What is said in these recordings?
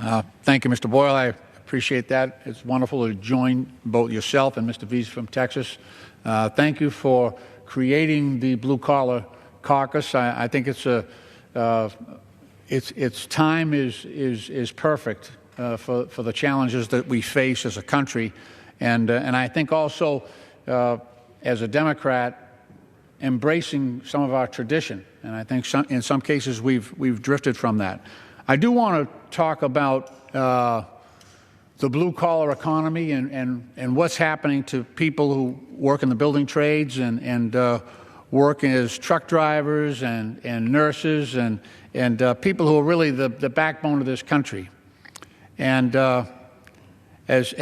Thank you, Mr. Boyle. I appreciate that. It's wonderful to join both yourself and Mr. Visa from Texas. Thank you for creating the Blue Collar Caucus. I think its time is perfect for the challenges that we face as a country, and I think also as a Democrat, embracing some of our tradition, and I think in some cases we've drifted from that. I do want to talk about the blue-collar economy and what's happening to people who work in the building trades and work as truck drivers and nurses and people who are really the backbone of this country. And as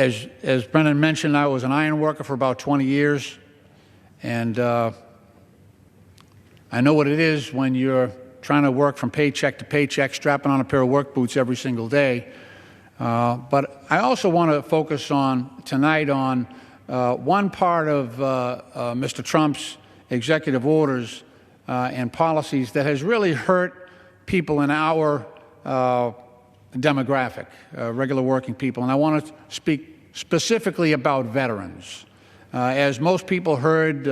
Brennan mentioned, I was an iron worker for about 20 years, and I know what it is when you're trying to work from paycheck to paycheck, strapping on a pair of work boots every single day. But I also want to focus tonight on one part of Mr. Trump's executive orders and policies that has really hurt people in our demographic, regular working people. And I want to speak specifically about veterans. As most people heard,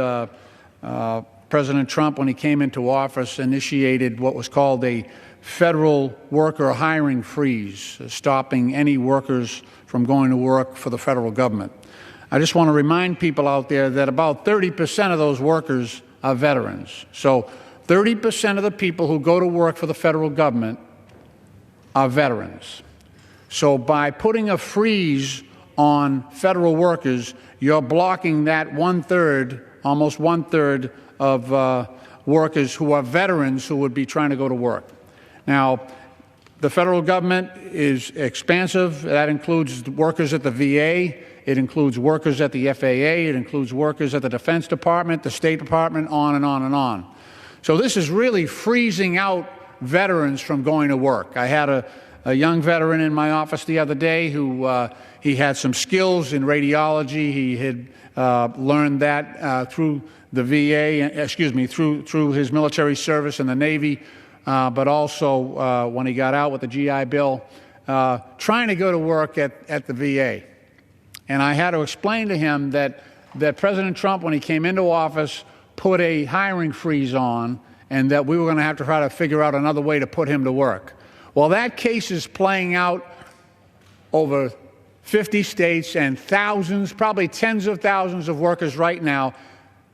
President Trump, when he came into office, initiated what was called a federal worker hiring freeze, stopping any workers from going to work for the federal government. I just want to remind people out there that about 30% of those workers are veterans. So 30% of the people who go to work for the federal government are veterans. So by putting a freeze on federal workers, you're blocking that almost one-third of workers who are veterans who would be trying to go to work. Now, the federal government is expansive. That includes workers at the VA. It includes workers at the FAA. It includes workers at the Defense Department, the State Department, on and on and on. So this is really freezing out veterans from going to work. I had a young veteran in my office the other day who he had some skills in radiology. He had learned that through the VA, through his military service in the Navy, but also when he got out with the GI Bill, trying to go to work at the VA. And I had to explain to him that President Trump, when he came into office, put a hiring freeze on, and that we were going to have to try to figure out another way to put him to work. Well, that case is playing out over 50 states and thousands, probably tens of thousands of workers right now.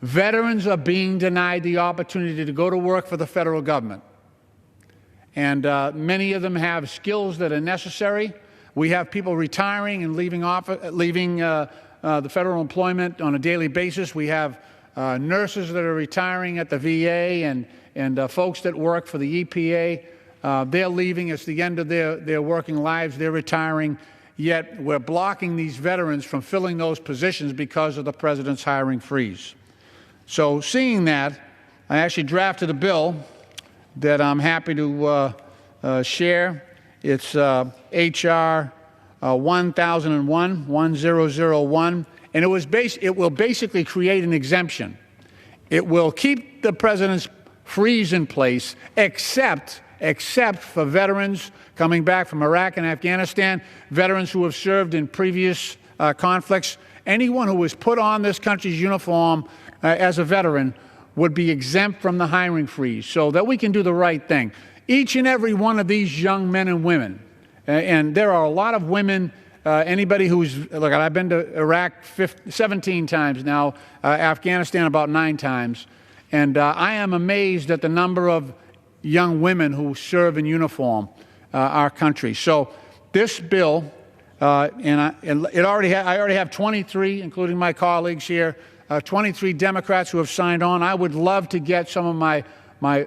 Veterans are being denied the opportunity to go to work for the federal government. And many of them have skills that are necessary. We have people retiring and leaving the federal employment on a daily basis. We have nurses that are retiring at the VA and folks that work for the EPA. They're leaving. It's the end of their working lives. They're retiring. Yet we're blocking these veterans from filling those positions because of the president's hiring freeze. So seeing that, I actually drafted a bill that I'm happy to share. It's H.R. 1001, and it will basically create an exemption. It will keep the president's freeze in place, except for veterans coming back from Iraq and Afghanistan, veterans who have served in previous conflicts. Anyone who was put on this country's uniform as a veteran would be exempt from the hiring freeze, so that we can do the right thing. Each and every one of these young men and women, and there are a lot of women, anybody who's, look, I've been to Iraq 17 times now, Afghanistan about 9 times, and I am amazed at the number of young women who serve in uniform our country. So this bill, I already have 23, including my colleagues here, 23 Democrats who have signed on. I would love to get some of my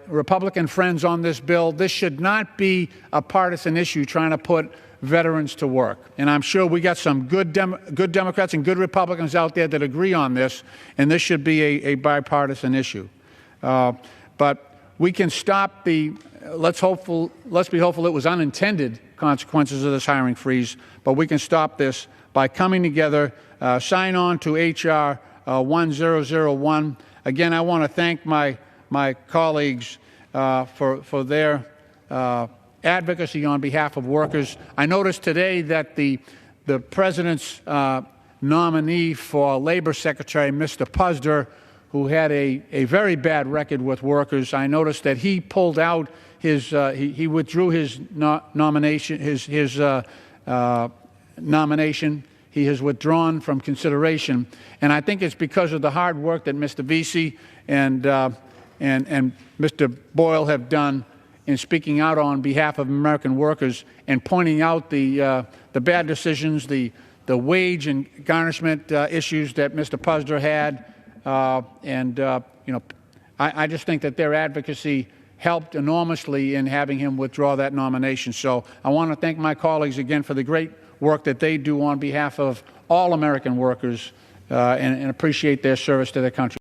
Republican friends on this bill. This should not be a partisan issue trying to put veterans to work. And I'm sure we got some good Democrats and good Republicans out there that agree on this, and this should be a bipartisan issue. But we can stop let's be hopeful it was unintended consequences of this hiring freeze, but we can stop this by coming together, sign on to H.R. 1001. Again, I want to thank my colleagues for their advocacy on behalf of workers. I noticed today that the President's nominee for Labor Secretary, Mr. Puzder, who had a very bad record with workers, I noticed that he pulled out his he withdrew his nomination. Nomination. He has withdrawn from consideration, and I think it's because of the hard work that Mr. Vesey and Mr. Boyle have done in speaking out on behalf of American workers and pointing out the bad decisions, the wage and garnishment issues that Mr. Puzder had, you know, I just think that their advocacy helped enormously in having him withdraw that nomination. So I want to thank my colleagues again for the great work that they do on behalf of all American workers and appreciate their service to their country.